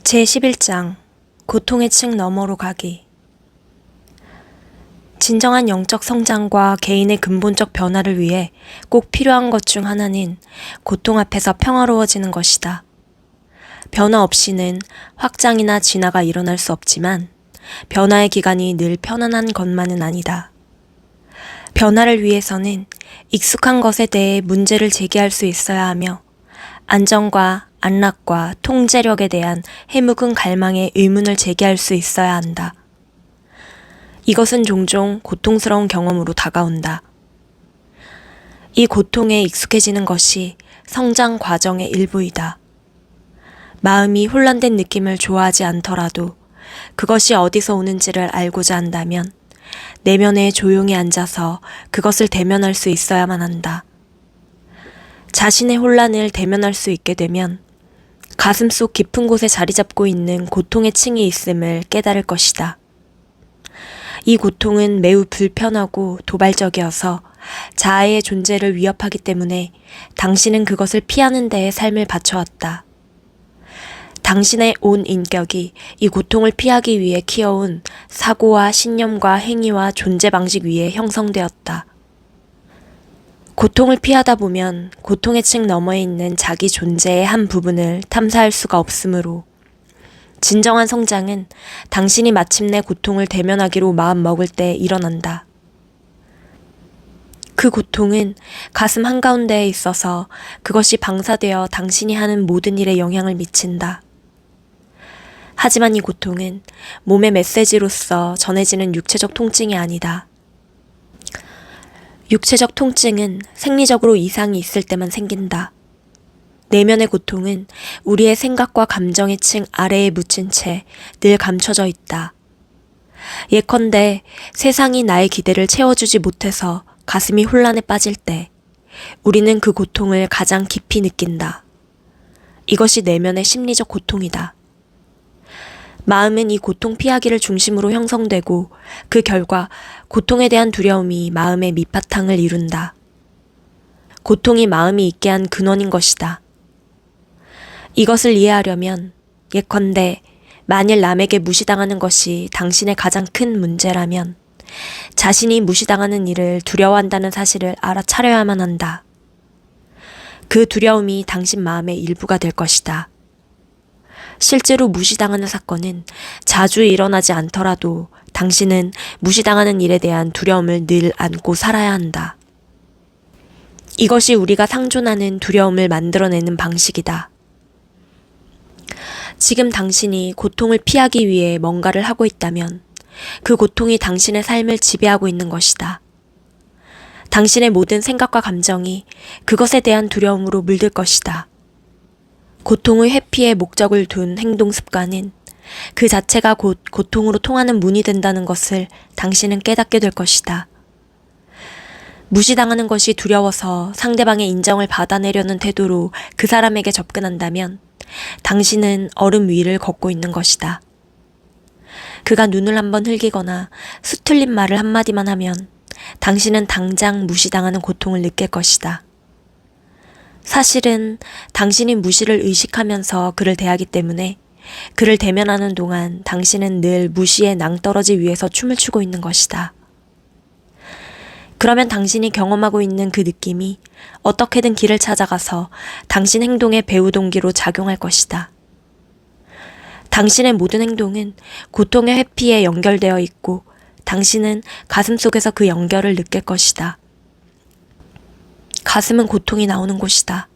제11장 고통의 층 너머로 가기. 진정한 영적 성장과 개인의 근본적 변화를 위해 꼭 필요한 것 중 하나는 고통 앞에서 평화로워지는 것이다. 변화 없이는 확장이나 진화가 일어날 수 없지만 변화의 기간이 늘 편안한 것만은 아니다. 변화를 위해서는 익숙한 것에 대해 문제를 제기할 수 있어야 하며 안정과 안락과 통제력에 대한 해묵은 갈망에 의문을 제기할 수 있어야 한다. 이것은 종종 고통스러운 경험으로 다가온다. 이 고통에 익숙해지는 것이 성장 과정의 일부이다. 마음이 혼란된 느낌을 좋아하지 않더라도 그것이 어디서 오는지를 알고자 한다면 내면에 조용히 앉아서 그것을 대면할 수 있어야만 한다. 자신의 혼란을 대면할 수 있게 되면 가슴속 깊은 곳에 자리 잡고 있는 고통의 층이 있음을 깨달을 것이다. 이 고통은 매우 불편하고 도발적이어서 자아의 존재를 위협하기 때문에 당신은 그것을 피하는 데에 삶을 바쳐왔다. 당신의 온 인격이 이 고통을 피하기 위해 키워온 사고와 신념과 행위와 존재 방식 위에 형성되었다. 고통을 피하다 보면 고통의 층 너머에 있는 자기 존재의 한 부분을 탐사할 수가 없으므로 진정한 성장은 당신이 마침내 고통을 대면하기로 마음먹을 때 일어난다. 그 고통은 가슴 한가운데에 있어서 그것이 방사되어 당신이 하는 모든 일에 영향을 미친다. 하지만 이 고통은 몸의 메시지로서 전해지는 육체적 통증이 아니다. 육체적 통증은 생리적으로 이상이 있을 때만 생긴다. 내면의 고통은 우리의 생각과 감정의 층 아래에 묻힌 채 늘 감춰져 있다. 예컨대 세상이 나의 기대를 채워주지 못해서 가슴이 혼란에 빠질 때 우리는 그 고통을 가장 깊이 느낀다. 이것이 내면의 심리적 고통이다. 마음은 이 고통 피하기를 중심으로 형성되고 그 결과 고통에 대한 두려움이 마음의 밑바탕을 이룬다. 고통이 마음이 있게 한 근원인 것이다. 이것을 이해하려면 예컨대 만일 남에게 무시당하는 것이 당신의 가장 큰 문제라면 자신이 무시당하는 일을 두려워한다는 사실을 알아차려야만 한다. 그 두려움이 당신 마음의 일부가 될 것이다. 실제로 무시당하는 사건은 자주 일어나지 않더라도 당신은 무시당하는 일에 대한 두려움을 늘 안고 살아야 한다. 이것이 우리가 상존하는 두려움을 만들어내는 방식이다. 지금 당신이 고통을 피하기 위해 뭔가를 하고 있다면 그 고통이 당신의 삶을 지배하고 있는 것이다. 당신의 모든 생각과 감정이 그것에 대한 두려움으로 물들 것이다. 고통의 회피에 목적을 둔 행동 습관은 그 자체가 곧 고통으로 통하는 문이 된다는 것을 당신은 깨닫게 될 것이다. 무시당하는 것이 두려워서 상대방의 인정을 받아내려는 태도로 그 사람에게 접근한다면 당신은 얼음 위를 걷고 있는 것이다. 그가 눈을 한번 흘기거나 수틀린 말을 한마디만 하면 당신은 당장 무시당하는 고통을 느낄 것이다. 사실은 당신이 무시를 의식하면서 그를 대하기 때문에 그를 대면하는 동안 당신은 늘 무시의 낭떠러지 위에서 춤을 추고 있는 것이다. 그러면 당신이 경험하고 있는 그 느낌이 어떻게든 길을 찾아가서 당신 행동의 배후 동기로 작용할 것이다. 당신의 모든 행동은 고통의 회피에 연결되어 있고 당신은 가슴속에서 그 연결을 느낄 것이다. 가슴은 고통이 나오는 곳이다.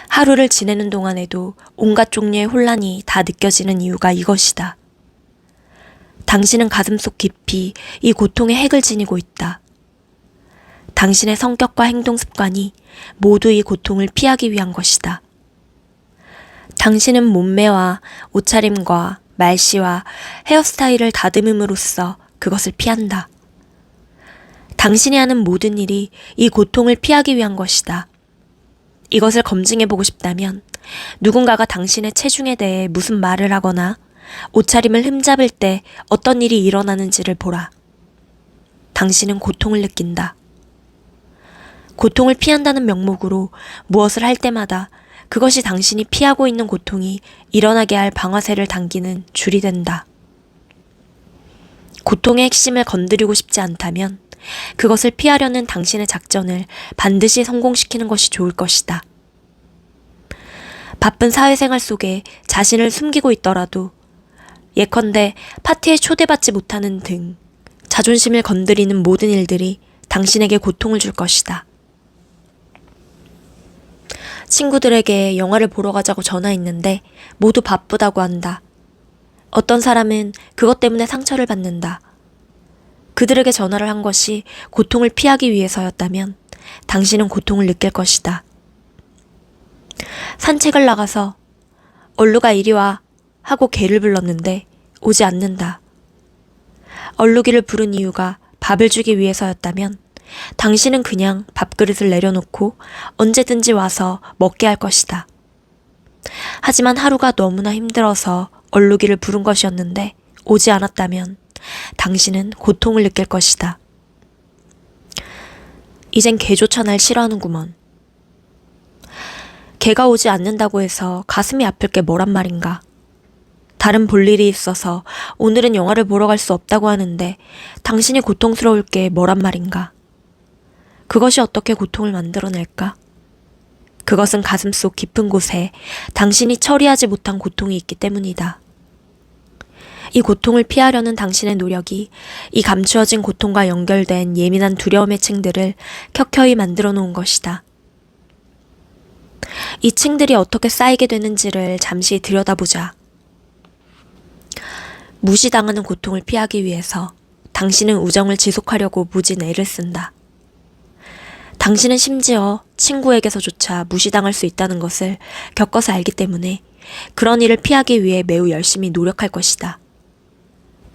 하루를 지내는 동안에도 온갖 종류의 혼란이 다 느껴지는 이유가 이것이다. 당신은 가슴속 깊이 이 고통의 핵을 지니고 있다. 당신의 성격과 행동 습관이 모두 이 고통을 피하기 위한 것이다. 당신은 몸매와 옷차림과 말씨와 헤어스타일을 다듬음으로써 그것을 피한다. 당신이 하는 모든 일이 이 고통을 피하기 위한 것이다. 이것을 검증해보고 싶다면 누군가가 당신의 체중에 대해 무슨 말을 하거나 옷차림을 흠잡을 때 어떤 일이 일어나는지를 보라. 당신은 고통을 느낀다. 고통을 피한다는 명목으로 무엇을 할 때마다 그것이 당신이 피하고 있는 고통이 일어나게 할 방아쇠를 당기는 줄이 된다. 고통의 핵심을 건드리고 싶지 않다면 그것을 피하려는 당신의 작전을 반드시 성공시키는 것이 좋을 것이다. 바쁜 사회생활 속에 자신을 숨기고 있더라도 예컨대 파티에 초대받지 못하는 등 자존심을 건드리는 모든 일들이 당신에게 고통을 줄 것이다. 친구들에게 영화를 보러 가자고 전화했는데 모두 바쁘다고 한다. 어떤 사람은 그것 때문에 상처를 받는다. 그들에게 전화를 한 것이 고통을 피하기 위해서였다면 당신은 고통을 느낄 것이다. 산책을 나가서 얼루가 이리 와 하고 개를 불렀는데 오지 않는다. 얼루기를 부른 이유가 밥을 주기 위해서였다면 당신은 그냥 밥그릇을 내려놓고 언제든지 와서 먹게 할 것이다. 하지만 하루가 너무나 힘들어서 얼루기를 부른 것이었는데 오지 않았다면 당신은 고통을 느낄 것이다. 이젠 개조차 날 싫어하는구먼. 개가 오지 않는다고 해서 가슴이 아플 게 뭐란 말인가. 다른 볼 일이 있어서 오늘은 영화를 보러 갈 수 없다고 하는데 당신이 고통스러울 게 뭐란 말인가. 그것이 어떻게 고통을 만들어낼까? 그것은 가슴속 깊은 곳에 당신이 처리하지 못한 고통이 있기 때문이다. 이 고통을 피하려는 당신의 노력이 이 감추어진 고통과 연결된 예민한 두려움의 층들을 켜켜이 만들어 놓은 것이다. 이 층들이 어떻게 쌓이게 되는지를 잠시 들여다보자. 무시당하는 고통을 피하기 위해서 당신은 우정을 지속하려고 무진 애를 쓴다. 당신은 심지어 친구에게서조차 무시당할 수 있다는 것을 겪어서 알기 때문에 그런 일을 피하기 위해 매우 열심히 노력할 것이다.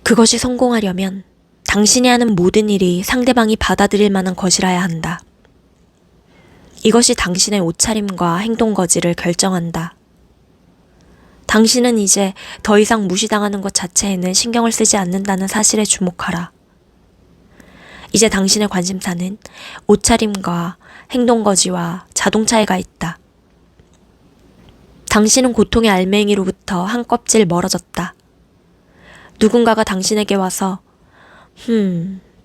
그것이 성공하려면 당신이 하는 모든 일이 상대방이 받아들일 만한 것이라야 한다. 이것이 당신의 옷차림과 행동 거지를 결정한다. 당신은 이제 더 이상 무시당하는 것 자체에는 신경을 쓰지 않는다는 사실에 주목하라. 이제 당신의 관심사는 옷차림과 행동거지와 자동차에가 있다. 당신은 고통의 알맹이로부터 한 껍질 멀어졌다. 누군가가 당신에게 와서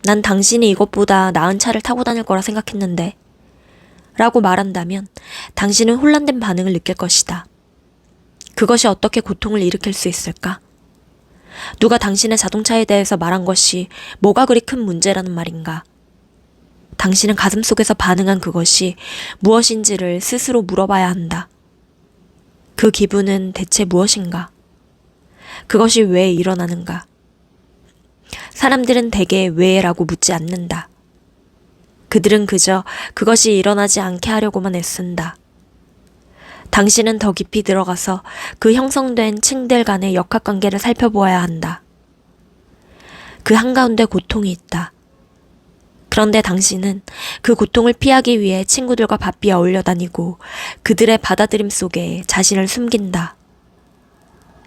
난 당신이 이것보다 나은 차를 타고 다닐 거라 생각했는데 라고 말한다면 당신은 혼란된 반응을 느낄 것이다. 그것이 어떻게 고통을 일으킬 수 있을까? 누가 당신의 자동차에 대해서 말한 것이 뭐가 그리 큰 문제라는 말인가? 당신은 가슴속에서 반응한 그것이 무엇인지를 스스로 물어봐야 한다. 그 기분은 대체 무엇인가? 그것이 왜 일어나는가? 사람들은 대개 왜라고 묻지 않는다. 그들은 그저 그것이 일어나지 않게 하려고만 애쓴다. 당신은 더 깊이 들어가서 그 형성된 층들 간의 역학관계를 살펴보아야 한다. 그 한가운데 고통이 있다. 그런데 당신은 그 고통을 피하기 위해 친구들과 바삐 어울려 다니고 그들의 받아들임 속에 자신을 숨긴다.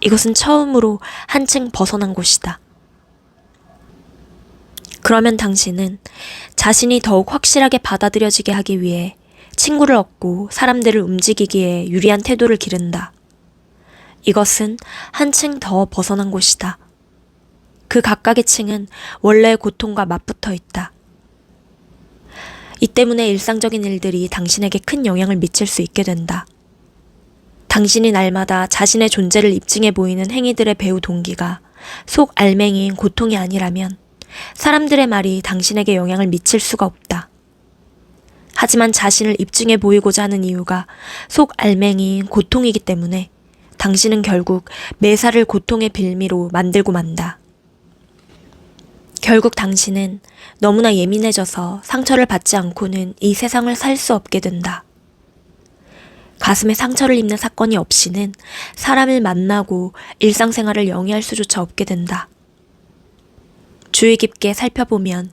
이것은 처음으로 한층 벗어난 곳이다. 그러면 당신은 자신이 더욱 확실하게 받아들여지게 하기 위해 친구를 얻고 사람들을 움직이기에 유리한 태도를 기른다. 이것은 한층 더 벗어난 곳이다. 그 각각의 층은 원래의 고통과 맞붙어 있다. 이 때문에 일상적인 일들이 당신에게 큰 영향을 미칠 수 있게 된다. 당신이 날마다 자신의 존재를 입증해 보이는 행위들의 배후 동기가 속 알맹이인 고통이 아니라면 사람들의 말이 당신에게 영향을 미칠 수가 없다. 하지만 자신을 입증해 보이고자 하는 이유가 속 알맹이인 고통이기 때문에 당신은 결국 매사를 고통의 빌미로 만들고 만다. 결국 당신은 너무나 예민해져서 상처를 받지 않고는 이 세상을 살 수 없게 된다. 가슴에 상처를 입는 사건이 없이는 사람을 만나고 일상생활을 영위할 수조차 없게 된다. 주의 깊게 살펴보면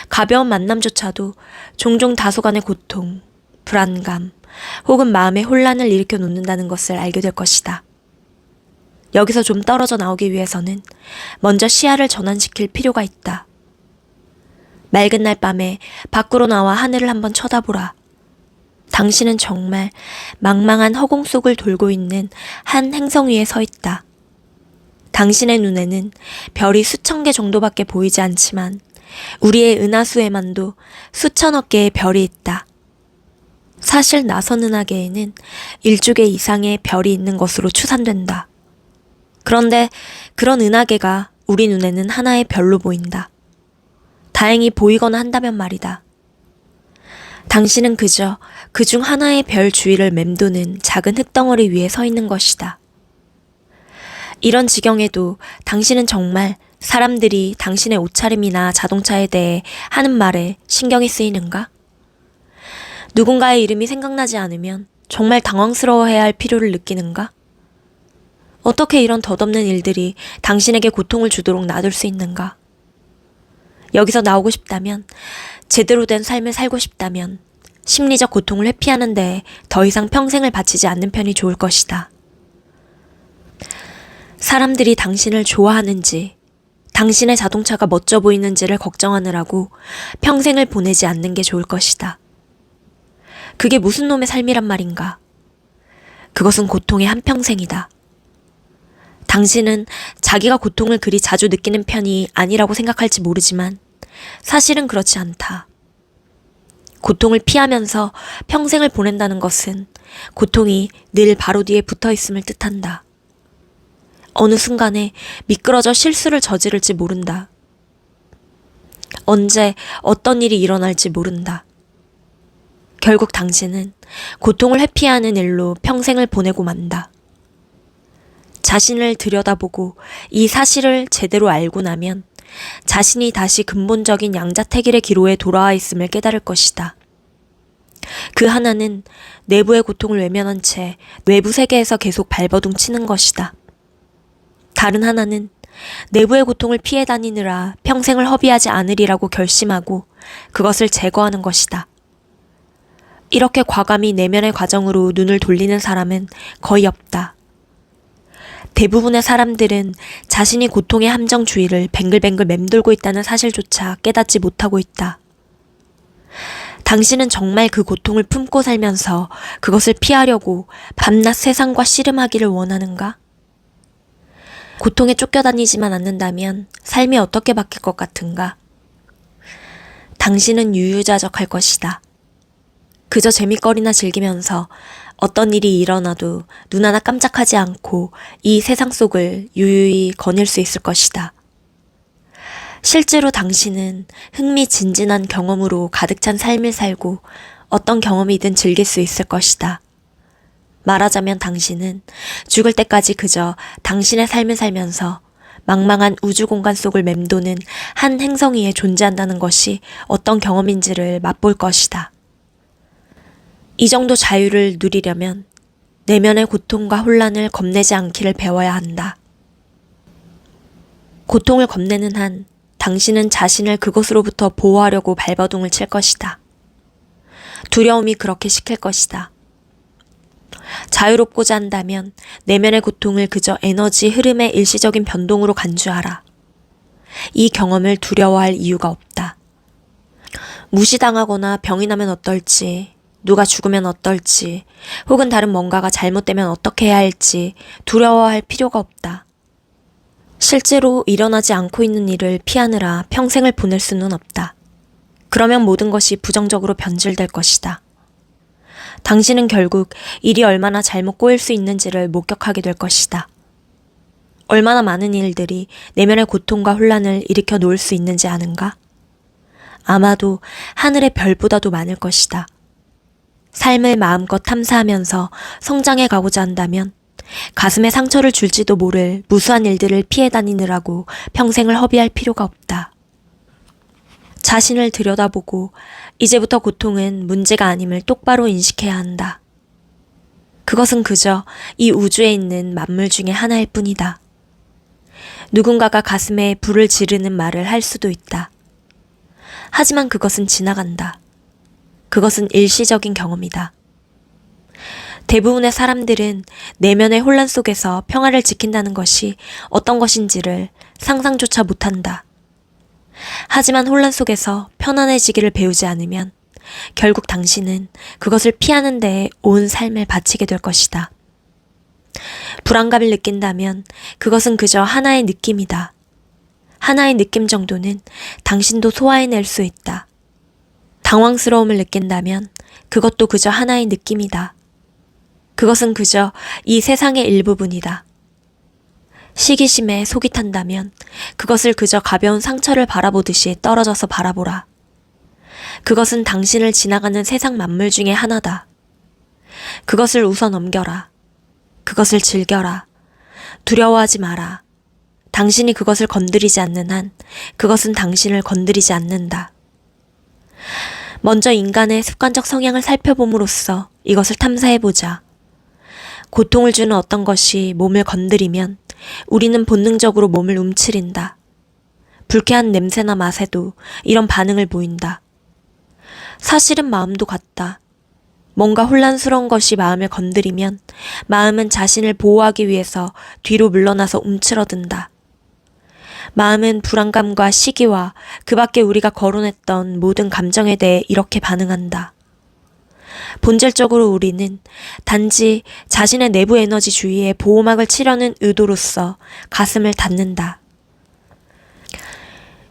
가벼운 만남조차도 종종 다소간의 고통, 불안감, 혹은 마음의 혼란을 일으켜 놓는다는 것을 알게 될 것이다. 여기서 좀 떨어져 나오기 위해서는 먼저 시야를 전환시킬 필요가 있다. 맑은 날 밤에 밖으로 나와 하늘을 한번 쳐다보라. 당신은 정말 망망한 허공 속을 돌고 있는 한 행성 위에 서 있다. 당신의 눈에는 별이 수천 개 정도밖에 보이지 않지만 우리의 은하수에만도 수천억 개의 별이 있다. 사실 나선 은하계에는 1조 개 이상의 별이 있는 것으로 추산된다. 그런데 그런 은하계가 우리 눈에는 하나의 별로 보인다. 다행히 보이거나 한다면 말이다. 당신은 그저 그중 하나의 별 주위를 맴도는 작은 흙덩어리 위에 서 있는 것이다. 이런 지경에도 당신은 정말 사람들이 당신의 옷차림이나 자동차에 대해 하는 말에 신경이 쓰이는가? 누군가의 이름이 생각나지 않으면 정말 당황스러워해야 할 필요를 느끼는가? 어떻게 이런 덧없는 일들이 당신에게 고통을 주도록 놔둘 수 있는가? 여기서 나오고 싶다면, 제대로 된 삶을 살고 싶다면 심리적 고통을 회피하는 데에 더 이상 평생을 바치지 않는 편이 좋을 것이다. 사람들이 당신을 좋아하는지, 당신의 자동차가 멋져 보이는지를 걱정하느라고 평생을 보내지 않는 게 좋을 것이다. 그게 무슨 놈의 삶이란 말인가? 그것은 고통의 한평생이다. 당신은 자기가 고통을 그리 자주 느끼는 편이 아니라고 생각할지 모르지만 사실은 그렇지 않다. 고통을 피하면서 평생을 보낸다는 것은 고통이 늘 바로 뒤에 붙어 있음을 뜻한다. 어느 순간에 미끄러져 실수를 저지를지 모른다. 언제 어떤 일이 일어날지 모른다. 결국 당신은 고통을 회피하는 일로 평생을 보내고 만다. 자신을 들여다보고 이 사실을 제대로 알고 나면 자신이 다시 근본적인 양자택일의 기로에 돌아와 있음을 깨달을 것이다. 그 하나는 내부의 고통을 외면한 채 외부 세계에서 계속 발버둥 치는 것이다. 다른 하나는 내부의 고통을 피해 다니느라 평생을 허비하지 않으리라고 결심하고 그것을 제거하는 것이다. 이렇게 과감히 내면의 과정으로 눈을 돌리는 사람은 거의 없다. 대부분의 사람들은 자신이 고통의 함정 주위를 뱅글뱅글 맴돌고 있다는 사실조차 깨닫지 못하고 있다. 당신은 정말 그 고통을 품고 살면서 그것을 피하려고 밤낮 세상과 씨름하기를 원하는가? 고통에 쫓겨다니지만 않는다면 삶이 어떻게 바뀔 것 같은가? 당신은 유유자적할 것이다. 그저 재밌거리나 즐기면서 어떤 일이 일어나도 눈 하나 깜짝하지 않고 이 세상 속을 유유히 거닐 수 있을 것이다. 실제로 당신은 흥미진진한 경험으로 가득 찬 삶을 살고 어떤 경험이든 즐길 수 있을 것이다. 말하자면 당신은 죽을 때까지 그저 당신의 삶을 살면서 망망한 우주 공간 속을 맴도는 한 행성 위에 존재한다는 것이 어떤 경험인지를 맛볼 것이다. 이 정도 자유를 누리려면 내면의 고통과 혼란을 겁내지 않기를 배워야 한다. 고통을 겁내는 한 당신은 자신을 그것으로부터 보호하려고 발버둥을 칠 것이다. 두려움이 그렇게 시킬 것이다. 자유롭고자 한다면 내면의 고통을 그저 에너지 흐름의 일시적인 변동으로 간주하라. 이 경험을 두려워할 이유가 없다. 무시당하거나 병이 나면 어떨지, 누가 죽으면 어떨지, 혹은 다른 뭔가가 잘못되면 어떻게 해야 할지 두려워할 필요가 없다. 실제로 일어나지 않고 있는 일을 피하느라 평생을 보낼 수는 없다. 그러면 모든 것이 부정적으로 변질될 것이다. 당신은 결국 일이 얼마나 잘못 꼬일 수 있는지를 목격하게 될 것이다. 얼마나 많은 일들이 내면의 고통과 혼란을 일으켜 놓을 수 있는지 아는가? 아마도 하늘의 별보다도 많을 것이다. 삶을 마음껏 탐사하면서 성장해 가고자 한다면 가슴에 상처를 줄지도 모를 무수한 일들을 피해 다니느라고 평생을 허비할 필요가 없다. 자신을 들여다보고 이제부터 고통은 문제가 아님을 똑바로 인식해야 한다. 그것은 그저 이 우주에 있는 만물 중에 하나일 뿐이다. 누군가가 가슴에 불을 지르는 말을 할 수도 있다. 하지만 그것은 지나간다. 그것은 일시적인 경험이다. 대부분의 사람들은 내면의 혼란 속에서 평화를 지킨다는 것이 어떤 것인지를 상상조차 못한다. 하지만 혼란 속에서 편안해지기를 배우지 않으면 결국 당신은 그것을 피하는 데에 온 삶을 바치게 될 것이다. 불안감을 느낀다면 그것은 그저 하나의 느낌이다. 하나의 느낌 정도는 당신도 소화해낼 수 있다. 당황스러움을 느낀다면 그것도 그저 하나의 느낌이다. 그것은 그저 이 세상의 일부분이다. 시기심에 속이 탄다면 그것을 그저 가벼운 상처를 바라보듯이 떨어져서 바라보라. 그것은 당신을 지나가는 세상 만물 중에 하나다. 그것을 웃어 넘겨라. 그것을 즐겨라. 두려워하지 마라. 당신이 그것을 건드리지 않는 한 그것은 당신을 건드리지 않는다. 먼저 인간의 습관적 성향을 살펴봄으로써 이것을 탐사해보자. 고통을 주는 어떤 것이 몸을 건드리면 우리는 본능적으로 몸을 움츠린다. 불쾌한 냄새나 맛에도 이런 반응을 보인다. 사실은 마음도 같다. 뭔가 혼란스러운 것이 마음을 건드리면 마음은 자신을 보호하기 위해서 뒤로 물러나서 움츠러든다. 마음은 불안감과 시기와 그 밖에 우리가 거론했던 모든 감정에 대해 이렇게 반응한다. 본질적으로 우리는 단지 자신의 내부 에너지 주위에 보호막을 치려는 의도로서 가슴을 닫는다.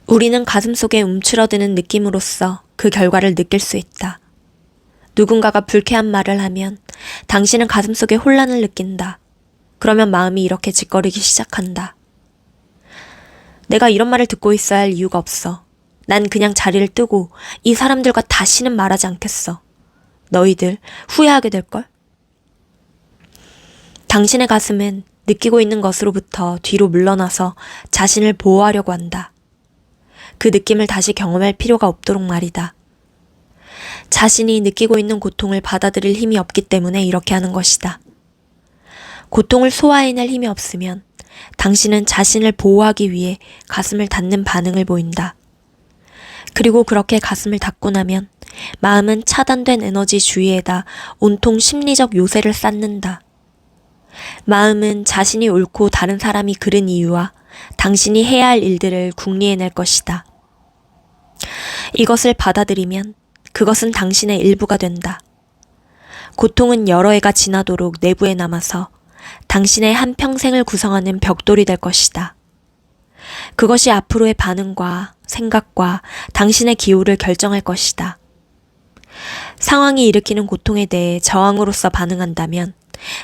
우리는 가슴 속에 움츠러드는 느낌으로써 그 결과를 느낄 수 있다. 누군가가 불쾌한 말을 하면 당신은 가슴 속에 혼란을 느낀다. 그러면 마음이 이렇게 짓거리기 시작한다. 내가 이런 말을 듣고 있어야 할 이유가 없어. 난 그냥 자리를 뜨고 이 사람들과 다시는 말하지 않겠어. 너희들 후회하게 될걸? 당신의 가슴은 느끼고 있는 것으로부터 뒤로 물러나서 자신을 보호하려고 한다. 그 느낌을 다시 경험할 필요가 없도록 말이다. 자신이 느끼고 있는 고통을 받아들일 힘이 없기 때문에 이렇게 하는 것이다. 고통을 소화해낼 힘이 없으면 당신은 자신을 보호하기 위해 가슴을 닫는 반응을 보인다. 그리고 그렇게 가슴을 닫고 나면 마음은 차단된 에너지 주위에다 온통 심리적 요새를 쌓는다. 마음은 자신이 옳고 다른 사람이 그른 이유와 당신이 해야 할 일들을 궁리해낼 것이다. 이것을 받아들이면 그것은 당신의 일부가 된다. 고통은 여러 해가 지나도록 내부에 남아서 당신의 한평생을 구성하는 벽돌이 될 것이다. 그것이 앞으로의 반응과 생각과 당신의 기호를 결정할 것이다. 상황이 일으키는 고통에 대해 저항으로서 반응한다면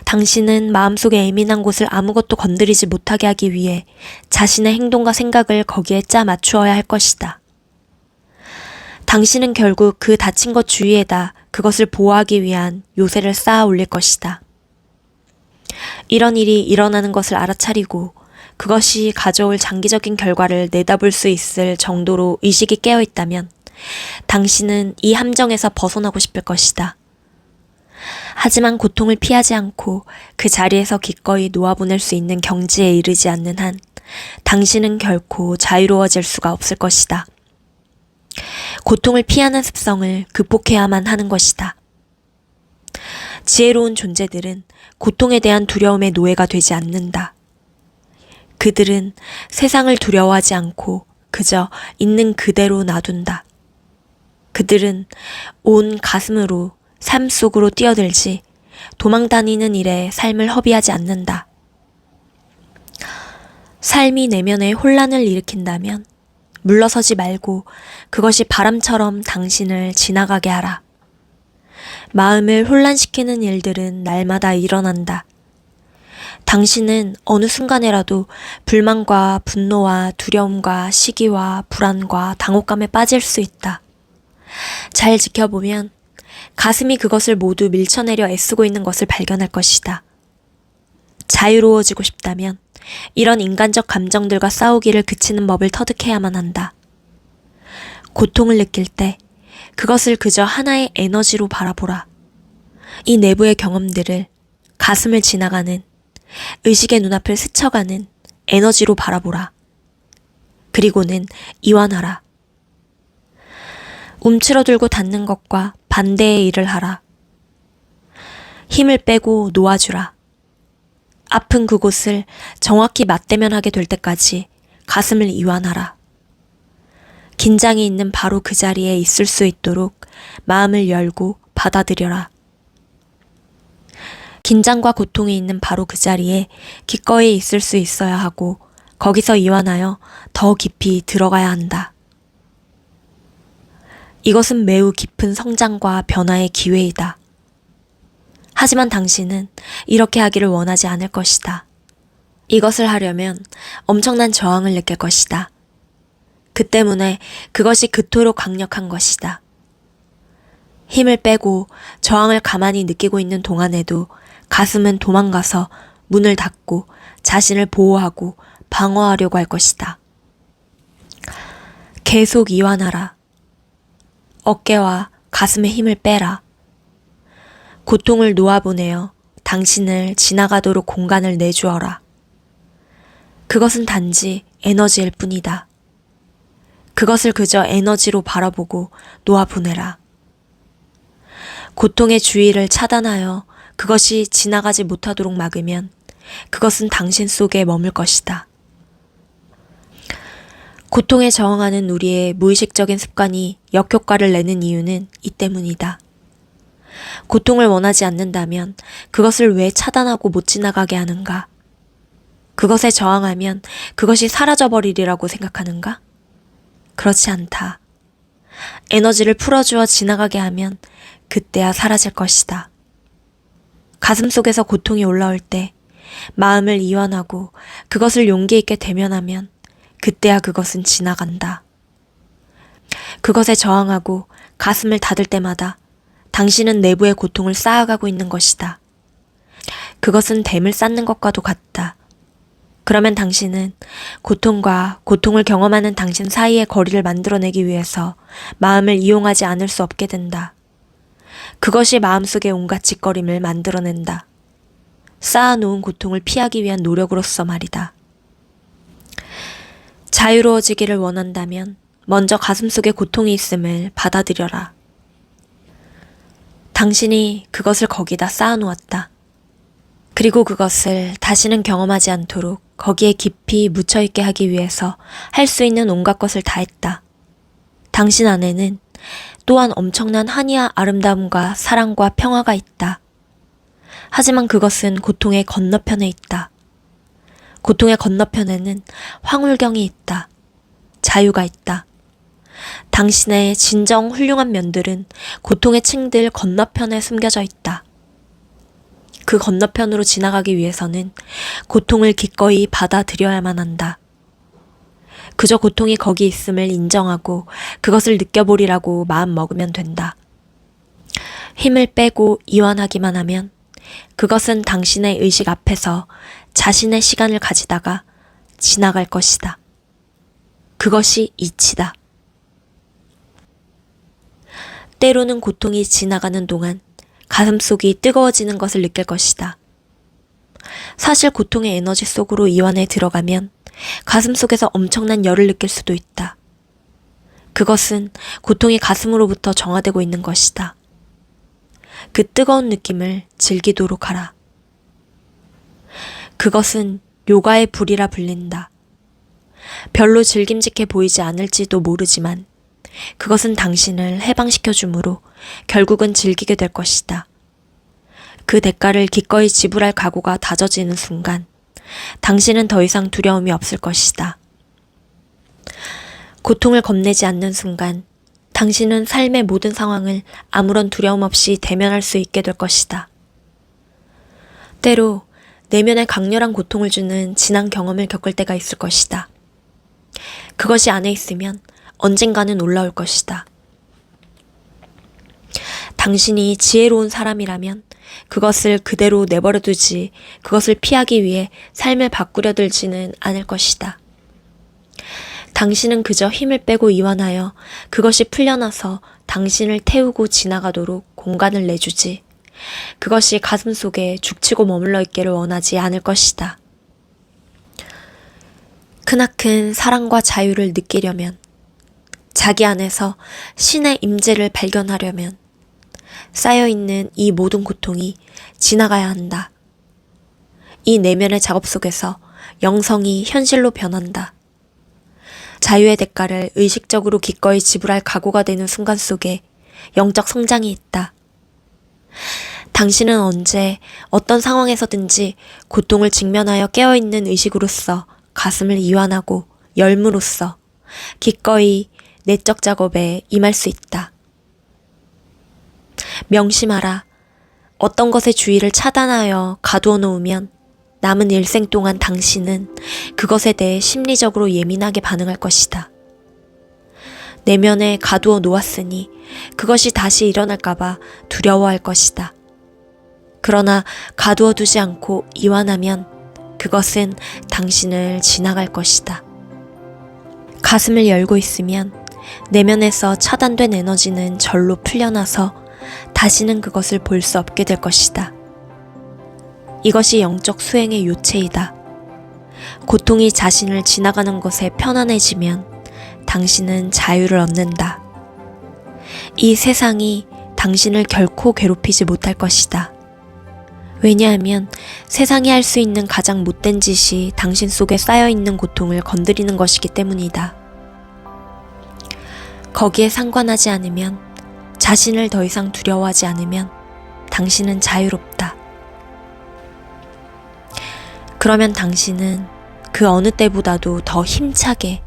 당신은 마음속의 예민한 곳을 아무것도 건드리지 못하게 하기 위해 자신의 행동과 생각을 거기에 짜 맞추어야 할 것이다. 당신은 결국 그 다친 것 주위에다 그것을 보호하기 위한 요새를 쌓아 올릴 것이다. 이런 일이 일어나는 것을 알아차리고 그것이 가져올 장기적인 결과를 내다볼 수 있을 정도로 의식이 깨어 있다면 당신은 이 함정에서 벗어나고 싶을 것이다. 하지만 고통을 피하지 않고 그 자리에서 기꺼이 놓아보낼 수 있는 경지에 이르지 않는 한 당신은 결코 자유로워질 수가 없을 것이다. 고통을 피하는 습성을 극복해야만 하는 것이다. 지혜로운 존재들은 고통에 대한 두려움의 노예가 되지 않는다. 그들은 세상을 두려워하지 않고 그저 있는 그대로 놔둔다. 그들은 온 가슴으로 삶 속으로 뛰어들지 도망다니는 일에 삶을 허비하지 않는다. 삶이 내면에 혼란을 일으킨다면 물러서지 말고 그것이 바람처럼 당신을 지나가게 하라. 마음을 혼란시키는 일들은 날마다 일어난다. 당신은 어느 순간에라도 불만과 분노와 두려움과 시기와 불안과 당혹감에 빠질 수 있다. 잘 지켜보면 가슴이 그것을 모두 밀쳐내려 애쓰고 있는 것을 발견할 것이다. 자유로워지고 싶다면 이런 인간적 감정들과 싸우기를 그치는 법을 터득해야만 한다. 고통을 느낄 때 그것을 그저 하나의 에너지로 바라보라. 이 내부의 경험들을 가슴을 지나가는 의식의 눈앞을 스쳐가는 에너지로 바라보라. 그리고는 이완하라. 움츠러들고 닫는 것과 반대의 일을 하라. 힘을 빼고 놓아주라. 아픈 그곳을 정확히 맞대면하게 될 때까지 가슴을 이완하라. 긴장이 있는 바로 그 자리에 있을 수 있도록 마음을 열고 받아들여라. 긴장과 고통이 있는 바로 그 자리에 기꺼이 있을 수 있어야 하고 거기서 이완하여 더 깊이 들어가야 한다. 이것은 매우 깊은 성장과 변화의 기회이다. 하지만 당신은 이렇게 하기를 원하지 않을 것이다. 이것을 하려면 엄청난 저항을 느낄 것이다. 그 때문에 그것이 그토록 강력한 것이다. 힘을 빼고 저항을 가만히 느끼고 있는 동안에도 가슴은 도망가서 문을 닫고 자신을 보호하고 방어하려고 할 것이다. 계속 이완하라. 어깨와 가슴에 힘을 빼라. 고통을 놓아보내어 당신을 지나가도록 공간을 내주어라. 그것은 단지 에너지일 뿐이다. 그것을 그저 에너지로 바라보고 놓아보내라. 고통의 주의를 차단하여 그것이 지나가지 못하도록 막으면 그것은 당신 속에 머물 것이다. 고통에 저항하는 우리의 무의식적인 습관이 역효과를 내는 이유는 이 때문이다. 고통을 원하지 않는다면 그것을 왜 차단하고 못 지나가게 하는가? 그것에 저항하면 그것이 사라져버리리라고 생각하는가? 그렇지 않다. 에너지를 풀어주어 지나가게 하면 그때야 사라질 것이다. 가슴 속에서 고통이 올라올 때 마음을 이완하고 그것을 용기 있게 대면하면 그때야 그것은 지나간다. 그것에 저항하고 가슴을 닫을 때마다 당신은 내부의 고통을 쌓아가고 있는 것이다. 그것은 댐을 쌓는 것과도 같다. 그러면 당신은 고통과 고통을 경험하는 당신 사이의 거리를 만들어내기 위해서 마음을 이용하지 않을 수 없게 된다. 그것이 마음속의 온갖 짓거림을 만들어낸다. 쌓아놓은 고통을 피하기 위한 노력으로서 말이다. 자유로워지기를 원한다면 먼저 가슴속에 고통이 있음을 받아들여라. 당신이 그것을 거기다 쌓아놓았다. 그리고 그것을 다시는 경험하지 않도록 거기에 깊이 묻혀있게 하기 위해서 할 수 있는 온갖 것을 다 했다. 당신 안에는 또한 엄청난 한이와 아름다움과 사랑과 평화가 있다. 하지만 그것은 고통의 건너편에 있다. 고통의 건너편에는 황홀경이 있다. 자유가 있다. 당신의 진정 훌륭한 면들은 고통의 층들 건너편에 숨겨져 있다. 그 건너편으로 지나가기 위해서는 고통을 기꺼이 받아들여야만 한다. 그저 고통이 거기 있음을 인정하고 그것을 느껴보리라고 마음 먹으면 된다. 힘을 빼고 이완하기만 하면 그것은 당신의 의식 앞에서 자신의 시간을 가지다가 지나갈 것이다. 그것이 이치다. 때로는 고통이 지나가는 동안 가슴속이 뜨거워지는 것을 느낄 것이다. 사실 고통의 에너지 속으로 이완에 들어가면 가슴속에서 엄청난 열을 느낄 수도 있다. 그것은 고통이 가슴으로부터 정화되고 있는 것이다. 그 뜨거운 느낌을 즐기도록 하라. 그것은 요가의 불이라 불린다. 별로 즐김직해 보이지 않을지도 모르지만 그것은 당신을 해방시켜 주므로 결국은 즐기게 될 것이다. 그 대가를 기꺼이 지불할 각오가 다져지는 순간 당신은 더 이상 두려움이 없을 것이다. 고통을 겁내지 않는 순간 당신은 삶의 모든 상황을 아무런 두려움 없이 대면할 수 있게 될 것이다. 때로 내면에 강렬한 고통을 주는 진한 경험을 겪을 때가 있을 것이다. 그것이 안에 있으면 언젠가는 올라올 것이다. 당신이 지혜로운 사람이라면 그것을 그대로 내버려 두지 그것을 피하기 위해 삶을 바꾸려 들지는 않을 것이다. 당신은 그저 힘을 빼고 이완하여 그것이 풀려나서 당신을 태우고 지나가도록 공간을 내주지 그것이 가슴 속에 죽치고 머물러 있기를 원하지 않을 것이다. 크나큰 사랑과 자유를 느끼려면 자기 안에서 신의 임재를 발견하려면 쌓여있는 이 모든 고통이 지나가야 한다. 이 내면의 작업 속에서 영성이 현실로 변한다. 자유의 대가를 의식적으로 기꺼이 지불할 각오가 되는 순간 속에 영적 성장이 있다. 당신은 언제 어떤 상황에서든지 고통을 직면하여 깨어있는 의식으로서 가슴을 이완하고 열무로써 기꺼이 내적 작업에 임할 수 있다. 명심하라. 어떤 것의 주의를 차단하여 가두어 놓으면 남은 일생 동안 당신은 그것에 대해 심리적으로 예민하게 반응할 것이다. 내면에 가두어 놓았으니 그것이 다시 일어날까봐 두려워할 것이다. 그러나 가두어 두지 않고 이완하면 그것은 당신을 지나갈 것이다. 가슴을 열고 있으면 내면에서 차단된 에너지는 절로 풀려나서 다시는 그것을 볼 수 없게 될 것이다. 이것이 영적 수행의 요체이다. 고통이 자신을 지나가는 것에 편안해지면 당신은 자유를 얻는다. 이 세상이 당신을 결코 괴롭히지 못할 것이다. 왜냐하면 세상이 할 수 있는 가장 못된 짓이 당신 속에 쌓여있는 고통을 건드리는 것이기 때문이다. 거기에 상관하지 않으면, 자신을 더 이상 두려워하지 않으면 당신은 자유롭다. 그러면 당신은 그 어느 때보다도 더 힘차게,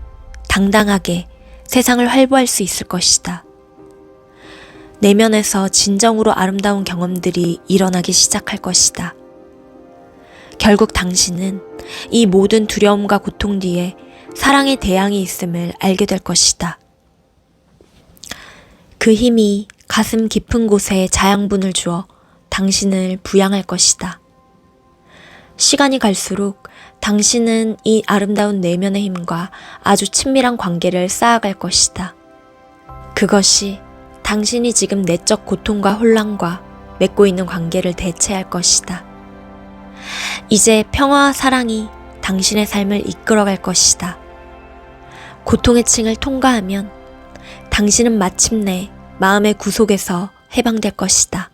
당당하게 세상을 활보할 수 있을 것이다. 내면에서 진정으로 아름다운 경험들이 일어나기 시작할 것이다. 결국 당신은 이 모든 두려움과 고통 뒤에 사랑의 대양이 있음을 알게 될 것이다. 그 힘이 가슴 깊은 곳에 자양분을 주어 당신을 부양할 것이다. 시간이 갈수록 당신은 이 아름다운 내면의 힘과 아주 친밀한 관계를 쌓아갈 것이다. 그것이 당신이 지금 내적 고통과 혼란과 맺고 있는 관계를 대체할 것이다. 이제 평화와 사랑이 당신의 삶을 이끌어갈 것이다. 고통의 층을 통과하면 당신은 마침내 마음의 구속에서 해방될 것이다.